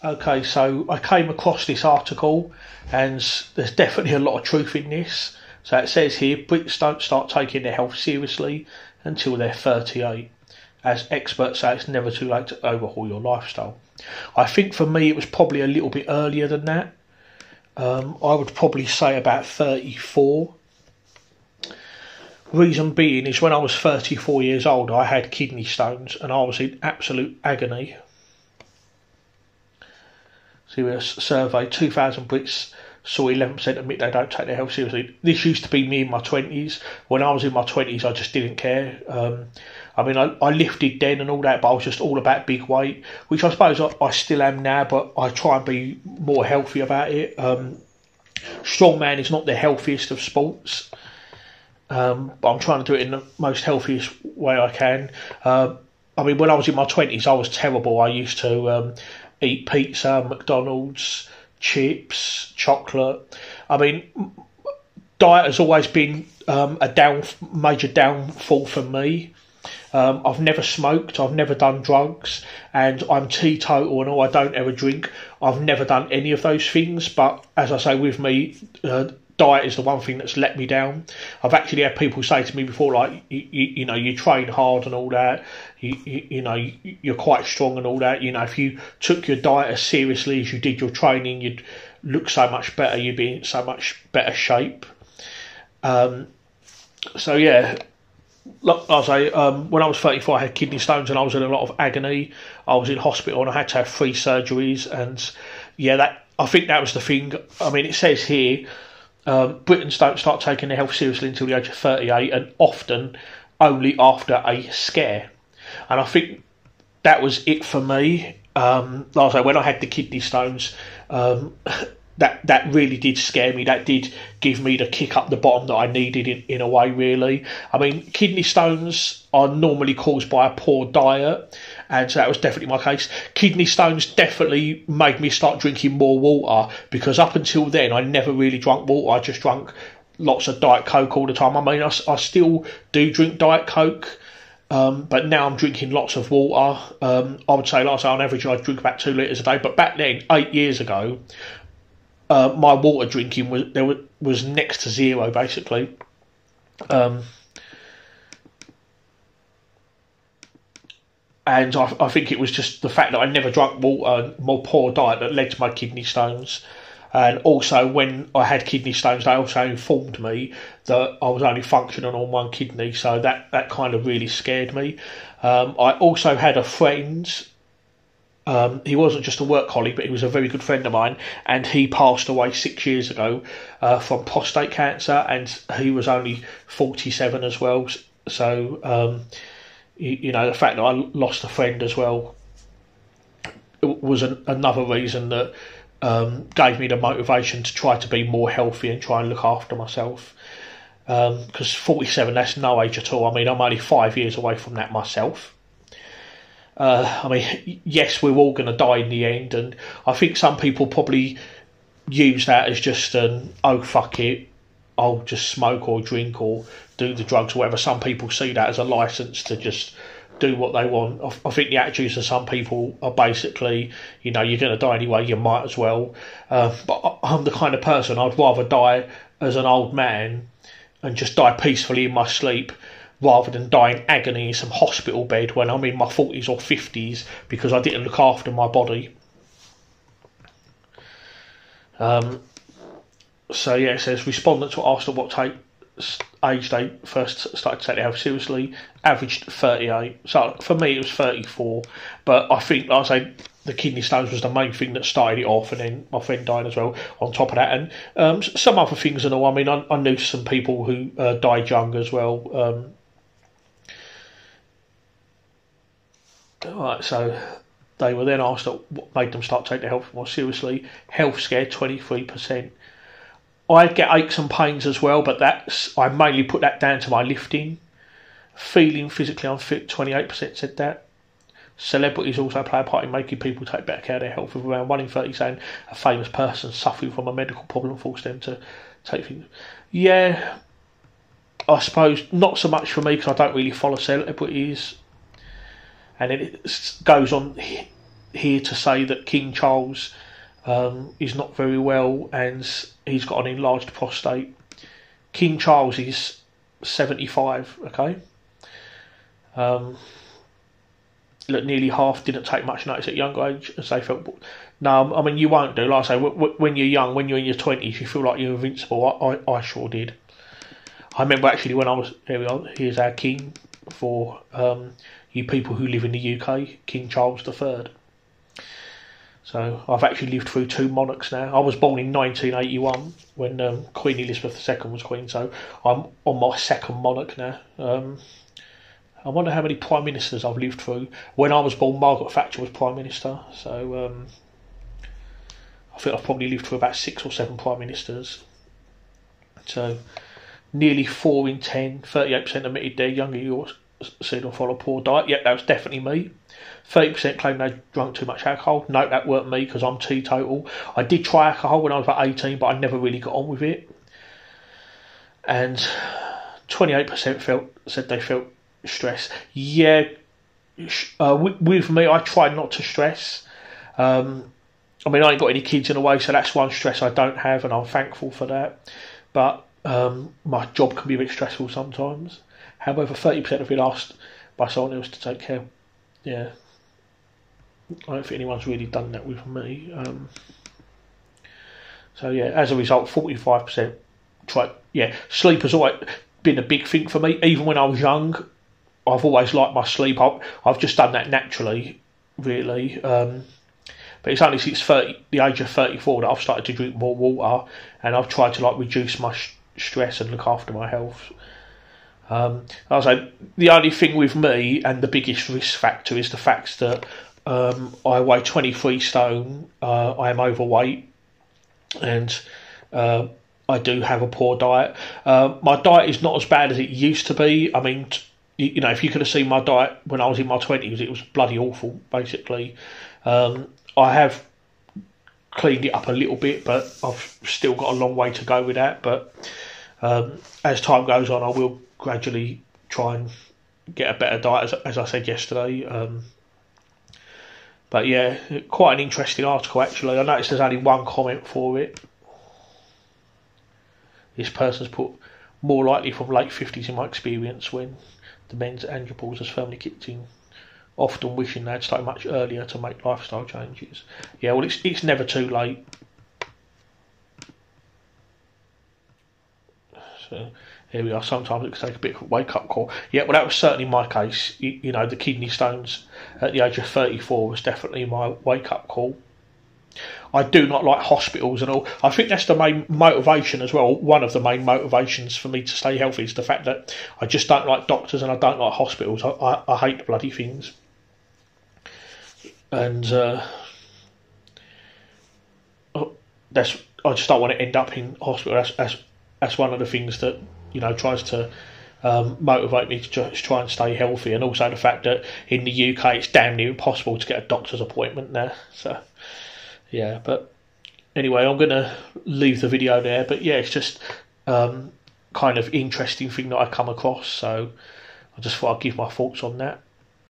Okay, so I came across this article, and there's definitely a lot of truth in this. So it says here, Brits don't start taking their health seriously until they're 38. As experts say, it's never too late to overhaul your lifestyle. I think for me, it was probably a little bit earlier than that. I would probably say about 34. Reason being is when I was 34 years old, I had kidney stones and I was in absolute agony. See, a survey, 2,000 Brits saw 11% admit they don't take their health seriously. This used to be me in my 20s. When I was in my 20s, I just didn't care. I mean, I lifted then and all that, but I was just all about big weight, which I suppose I still am now, but I try and be more healthy about it. Strongman is not the healthiest of sports, but I'm trying to do it in the most healthiest way I can. I mean, when I was in my 20s, I was terrible. I used to eat pizza, McDonald's, chips, chocolate. I mean, diet has always been a major downfall for me. I've never smoked, I've never done drugs, and I'm teetotal and all, I don't ever drink. I've never done any of those things, but as I say, with me, diet is the one thing that's let me down. I've actually had people say to me before, like, you know, you train hard and all that, you know, you're quite strong and all that. You know, if you took your diet as seriously as you did your training, you'd look so much better, you'd be in so much better shape. So yeah, like I say, when I was 34, I had kidney stones and I was in a lot of agony. I was in hospital and I had to have 3 surgeries. And yeah, I think that was the thing. I mean, it says here, Britons don't start taking their health seriously until the age of 38, and often only after a scare. And I think that was it for me. Like I say, when I had the kidney stones, that really did scare me. That did give me the kick up the bottom that I needed in a way, really. I mean, kidney stones are normally caused by a poor diet, and so that was definitely my case. Kidney stones definitely made me start drinking more water, because up until then I never really drank water. I just drank lots of Diet Coke all the time. I mean, I still do drink Diet Coke, but now I'm drinking lots of water. I would say, like I say, on average I drink about 2 litres a day, but back then, 8 years ago, my water drinking was next to zero, basically. And I think it was just the fact that I never drank water, more poor diet, that led to my kidney stones. And also, when I had kidney stones, they also informed me that I was only functioning on one kidney, so that kind of really scared me. I also had a friend. He wasn't just a work colleague, but he was a very good friend of mine, and he passed away 6 years ago from prostate cancer, and he was only 47 as well. So, you know, the fact that I lost a friend as well was another reason that gave me the motivation to try to be more healthy and try and look after myself. Because 47, that's no age at all. I mean, I'm only 5 years away from that myself. I mean, yes, we're all going to die in the end, and I think some people probably use that as just oh, fuck it, I'll just smoke or drink or do the drugs or whatever. Some people see that as a license to just do what they want. I think the attitudes of some people are basically, you know, you're going to die anyway, you might as well. But I'm the kind of person, I'd rather die as an old man and just die peacefully in my sleep, rather than die in agony in some hospital bed when I'm in my 40s or 50s because I didn't look after my body. So yeah, it says respondents were asked at what age they first started to take their health seriously, averaged 38. So for me it was 34, but I think, like I say, the kidney stones was the main thing that started it off, and then my friend died as well on top of that, and some other things and all. I mean, I knew some people who died young as well. Right, so they were then asked what made them start taking their health more seriously. Health scare, 23%. I get aches and pains as well, but I mainly put that down to my lifting. Feeling physically unfit, 28% said that. Celebrities also play a part in making people take better care of their health, with around 1 in 30 saying a famous person suffering from a medical problem forced them to take things. Yeah, I suppose not so much for me because I don't really follow celebrities. And then it goes on here to say that King Charles is not very well and he's got an enlarged prostate. King Charles is 75, okay? Look, nearly half didn't take much notice at a younger age as they felt. No, I mean, you won't do. Like I say, when you're young, when you're in your 20s, you feel like you're invincible. I sure did. I remember actually when I was, here we are, here's our king for you people who live in the UK, King Charles III. So I've actually lived through 2 monarchs now. I was born in 1981 when Queen Elizabeth II was queen, so I'm on my 2nd monarch now. I wonder how many prime ministers I've lived through. When I was born, Margaret Thatcher was prime minister, so I think I've probably lived through about 6 or 7 prime ministers. So nearly 4 in 10, 38% admitted their younger years seen or follow a poor diet. Yep, that was definitely me. 30% claim they drunk too much alcohol. No, that weren't me because I'm teetotal. I did try alcohol when I was about 18, but I never really got on with it. And 28% said they felt stress. Yeah, with me, I try not to stress. I mean, I ain't got any kids in the way, so that's one stress I don't have, and I'm thankful for that. But my job can be a bit stressful sometimes. However, 30% have been asked by someone else to take care. Yeah, I don't think anyone's really done that with me. So yeah, as a result, 45% try. Yeah, sleep has always been a big thing for me. Even when I was young, I've always liked my sleep. I've just done that naturally, really. But it's only since the age of 34 that I've started to drink more water, and I've tried to reduce my stress and look after my health. I say the only thing with me and the biggest risk factor is the fact that I weigh 23 stone. I am overweight, and I do have a poor diet. My diet is not as bad as it used to be. I mean, you know, if you could have seen my diet when I was in my 20s, it was bloody awful, basically. I have cleaned it up a little bit, but I've still got a long way to go with that. But as time goes on, I will gradually try and get a better diet, as I said yesterday. But yeah, quite an interesting article, actually. I noticed there's only one comment for it. This person's put, more likely from late 50s in my experience when the men's andropause has firmly kicked in, often wishing they'd started much earlier to make lifestyle changes. Yeah, well, it's never too late. So here we are. Sometimes it can take a bit of a wake-up call. Yeah, well, that was certainly my case. You know, the kidney stones at the age of 34 was definitely my wake-up call. I do not like hospitals and all. I think that's the main motivation as well. One of the main motivations for me to stay healthy is the fact that I just don't like doctors and I don't like hospitals. I hate the bloody things. And I just don't want to end up in hospital. That's one of the things that, you know, tries to motivate me to just try and stay healthy, and also the fact that in the UK it's damn near impossible to get a doctor's appointment now. So yeah, but anyway, I'm going to leave the video there. But yeah, it's just kind of interesting thing that I come across, so I just thought I'd give my thoughts on that.